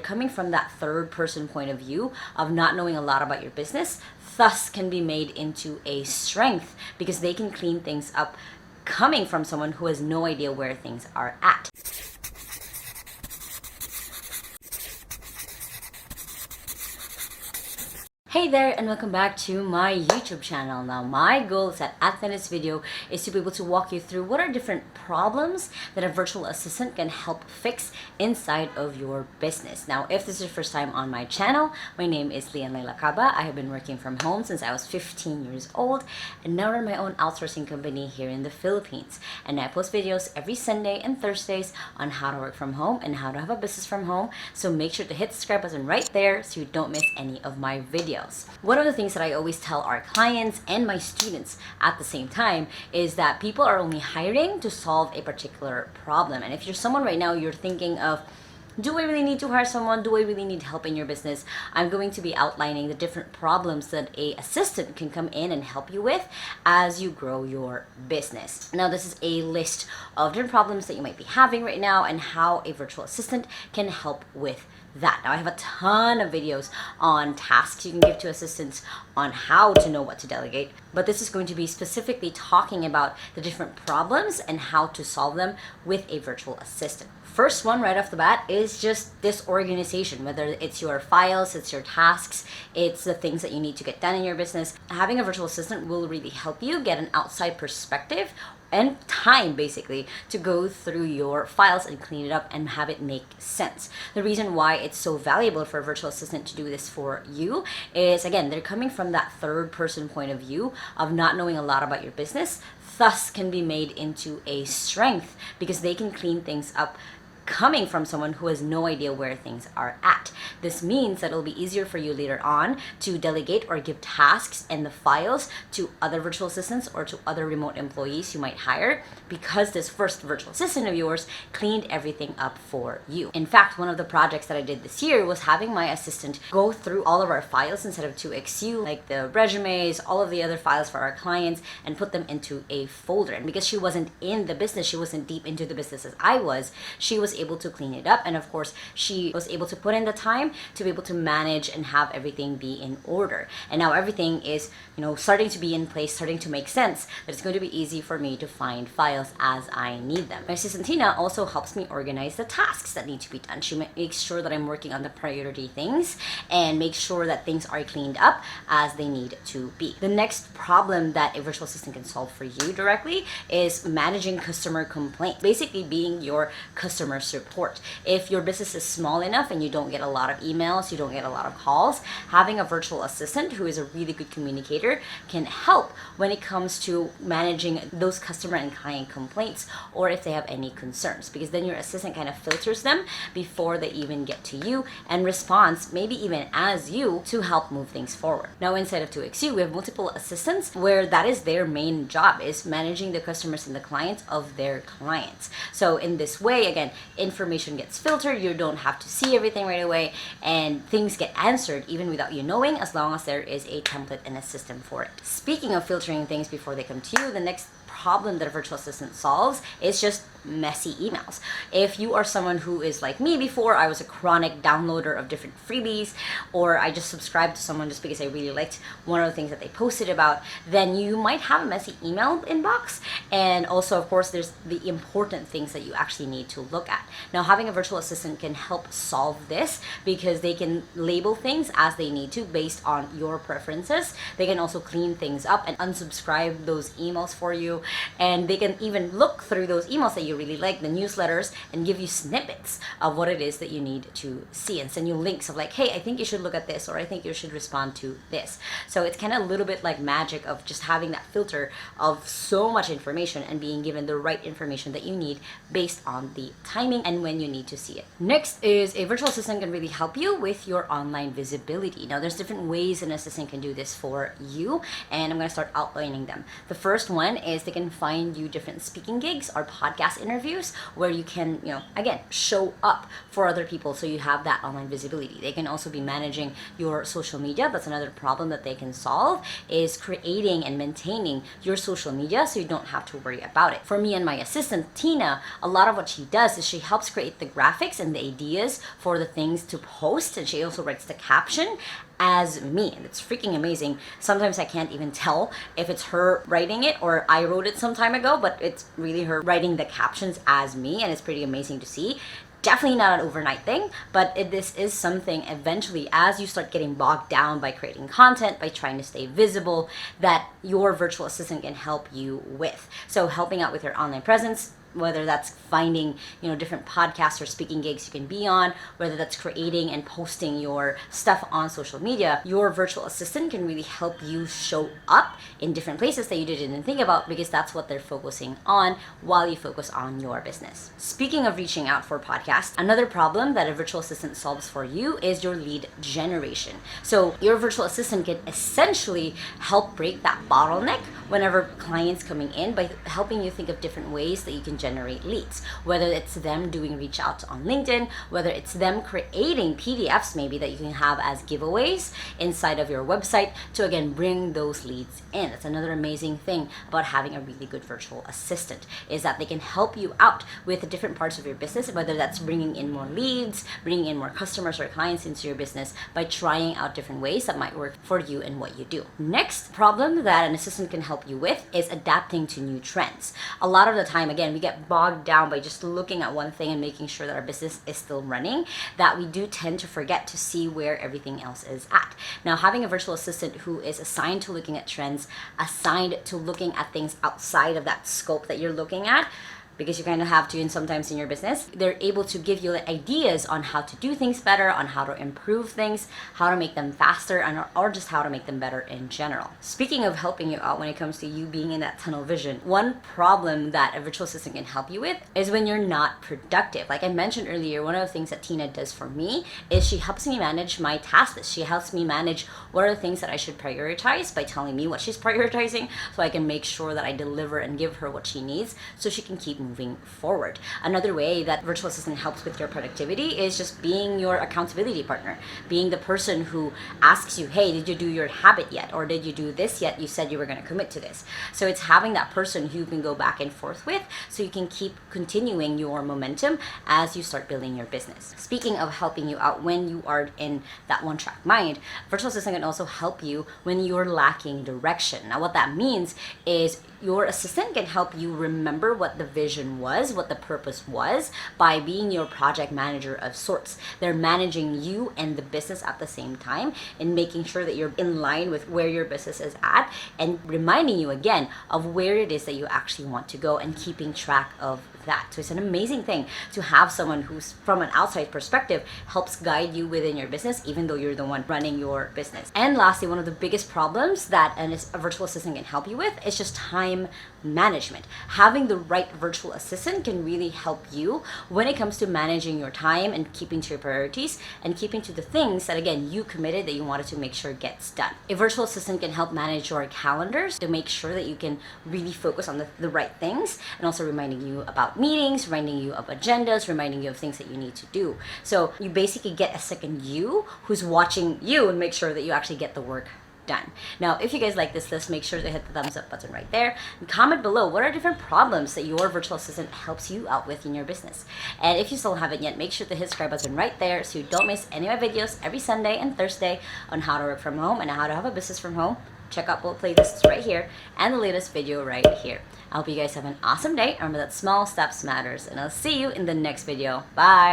coming from that third person point of view of not knowing a lot about your business, thus can be made into a strength because they can clean things up coming from someone who has no idea where things are at. Hey there, and welcome back to my YouTube channel. Now, my goal is that at the end of this video is to be able to walk you through what are different problems that a virtual assistant can help fix inside of your business. Now, if this is your first time on my channel, my name is Lai Lacaba. I have been working from home since I was 15 years old and now run my own outsourcing company here in the Philippines. And I post videos every Sunday and Thursdays on how to work from home and how to have a business from home. So make sure to hit the subscribe button right there so you don't miss any of my videos. One of the things that I always tell our clients and my students at the same time is that people are only hiring to solve a particular problem. And if you're someone right now, you're thinking of, do I really need to hire someone? Do I really need help in your business? I'm going to be outlining the different problems that a assistant can come in and help you with as you grow your business. Now, this is a list of different problems that you might be having right now and how a virtual assistant can help with that. Now, I have a ton of videos on tasks you can give to assistants on how to know what to delegate, but this is going to be specifically talking about the different problems and how to solve them with a virtual assistant. First one right off the bat is just disorganization, whether it's your files, it's your tasks, it's the things that you need to get done in your business. Having a virtual assistant will really help you get an outside perspective and time basically to go through your files and clean it up and have it make sense. The reason why it's so valuable for a virtual assistant to do this for you is, again, they're coming from that third person point of view of not knowing a lot about your business, thus can be made into a strength because they can clean things up coming from someone who has no idea where things are at. This means that it'll be easier for you later on to delegate or give tasks and the files to other virtual assistants or to other remote employees you might hire because this first virtual assistant of yours cleaned everything up for you. In fact, one of the projects that I did this year was having my assistant go through all of our files instead of to Excel, like the resumes, all of the other files for our clients, and put them into a folder. And because she wasn't in the business, she wasn't deep into the business as I was, she was able to clean it up, and of course she was able to put in the time to be able to manage and have everything be in order. And now everything is, starting to be in place, starting to make sense, that it's going to be easy for me to find files as I need them. My assistant Tina also helps me organize the tasks that need to be done. She makes sure that I'm working on the priority things and makes sure that things are cleaned up as they need to be. The next problem that a virtual assistant can solve for you directly is managing customer complaints, basically being your customer support. If your business is small enough and you don't get a lot of emails, you don't get a lot of calls, having a virtual assistant who is a really good communicator can help when it comes to managing those customer and client complaints, or if they have any concerns, because then your assistant kind of filters them before they even get to you and responds maybe even as you to help move things forward. Now, inside of 2XU, we have multiple assistants where that is their main job, is managing the customers and the clients of their clients. So in this way, again, information gets filtered, you don't have to see everything right away, and things get answered even without you knowing, as long as there is a template and a system for it. Speaking of filtering things before they come to you, the next problem that a virtual assistant solves is just messy emails. If you are someone who is like me before, I was a chronic downloader of different freebies, or I just subscribed to someone just because I really liked one of the things that they posted about, then you might have a messy email inbox. And also, of course, there's the important things that you actually need to look at. Now, having a virtual assistant can help solve this because they can label things as they need to based on your preferences. They can also clean things up and unsubscribe those emails for you. And they can even look through those emails that you really like, the newsletters, and give you snippets of what it is that you need to see and send you links of like, hey, I think you should look at this, or I think you should respond to this. So it's kind of a little bit like magic of just having that filter of so much information and being given the right information that you need based on the timing and when you need to see it. Next is a virtual assistant can really help you with your online visibility. Now, there's different ways an assistant can do this for you, and I'm going to start outlining them. The first one is they can find you different speaking gigs or podcast interviews where you can, again, show up for other people so you have that online visibility. They can also be managing your social media. That's another problem that they can solve, is creating and maintaining your social media so you don't have to worry about it. For me and my assistant, Tina, a lot of what she does is she helps create the graphics and the ideas for the things to post, and she also writes the caption as me, and it's freaking amazing. Sometimes I can't even tell if it's her writing it or I wrote it some time ago, but it's really her writing the captions as me, and it's pretty amazing to see. Definitely not an overnight thing, but this is something eventually, as you start getting bogged down by creating content, by trying to stay visible, that your virtual assistant can help you with. So helping out with your online presence, whether that's finding different podcasts or speaking gigs you can be on, whether that's creating and posting your stuff on social media, your virtual assistant can really help you show up in different places that you didn't think about, because that's what they're focusing on while you focus on your business. Speaking of reaching out for podcasts, another problem that a virtual assistant solves for you is your lead generation. So your virtual assistant can essentially help break that bottleneck whenever clients coming in by helping you think of different ways that you can generate leads, whether it's them doing reach outs on LinkedIn, whether it's them creating PDFs maybe that you can have as giveaways inside of your website to again bring those leads in. That's another amazing thing about having a really good virtual assistant, is that they can help you out with the different parts of your business, whether that's bringing in more leads, bringing in more customers or clients into your business by trying out different ways that might work for you and what you do. Next problem that an assistant can help you with is adapting to new trends. A lot of the time, again, we get bogged down by just looking at one thing and making sure that our business is still running, that we do tend to forget to see where everything else is at. Now, having a virtual assistant who is assigned to looking at trends, assigned to looking at things outside of that scope that you're looking at, because you kind of have to, and sometimes in your business, they're able to give you ideas on how to do things better, on how to improve things, how to make them faster, and or just how to make them better in general. Speaking of helping you out when it comes to you being in that tunnel vision, one problem that a virtual assistant can help you with is when you're not productive. Like I mentioned earlier, one of the things that Tina does for me is she helps me manage my task list. She helps me manage what are the things that I should prioritize by telling me what she's prioritizing, so I can make sure that I deliver and give her what she needs so she can keep moving forward. Another way that virtual assistant helps with your productivity is just being your accountability partner, being the person who asks you, hey, did you do your habit yet? Or did you do this yet? You said you were going to commit to this. So it's having that person who you can go back and forth with so you can keep continuing your momentum as you start building your business. Speaking of helping you out when you are in that one track mind, virtual assistant can also help you when you're lacking direction. Now, what that means is your assistant can help you remember what the vision was, what the purpose was, by being your project manager of sorts. They're managing you and the business at the same time and making sure that you're in line with where your business is at, and reminding you again of where it is that you actually want to go and keeping track of that. So it's an amazing thing to have someone who's from an outside perspective helps guide you within your business, even though you're the one running your business. And lastly, one of the biggest problems that a virtual assistant can help you with is just time management. Having the right virtual assistant can really help you when it comes to managing your time and keeping to your priorities and keeping to the things that, again, you committed that you wanted to make sure gets done. A virtual assistant can help manage your calendars to make sure that you can really focus on the right things, and also reminding you about meetings, reminding you of agendas, reminding you of things that you need to do. So you basically get a second you who's watching you and make sure that you actually get the work done. Now, if you guys like this list, make sure to hit the thumbs up button right there and comment below what are different problems that your virtual assistant helps you out with in your business. And if you still haven't yet, make sure to hit the subscribe button right there so you don't miss any of my videos every Sunday and Thursday on how to work from home and how to have a business from home. Check out both playlists right here and the latest video right here. I hope you guys have an awesome day. Remember that small steps matters, and I'll see you in the next video. Bye!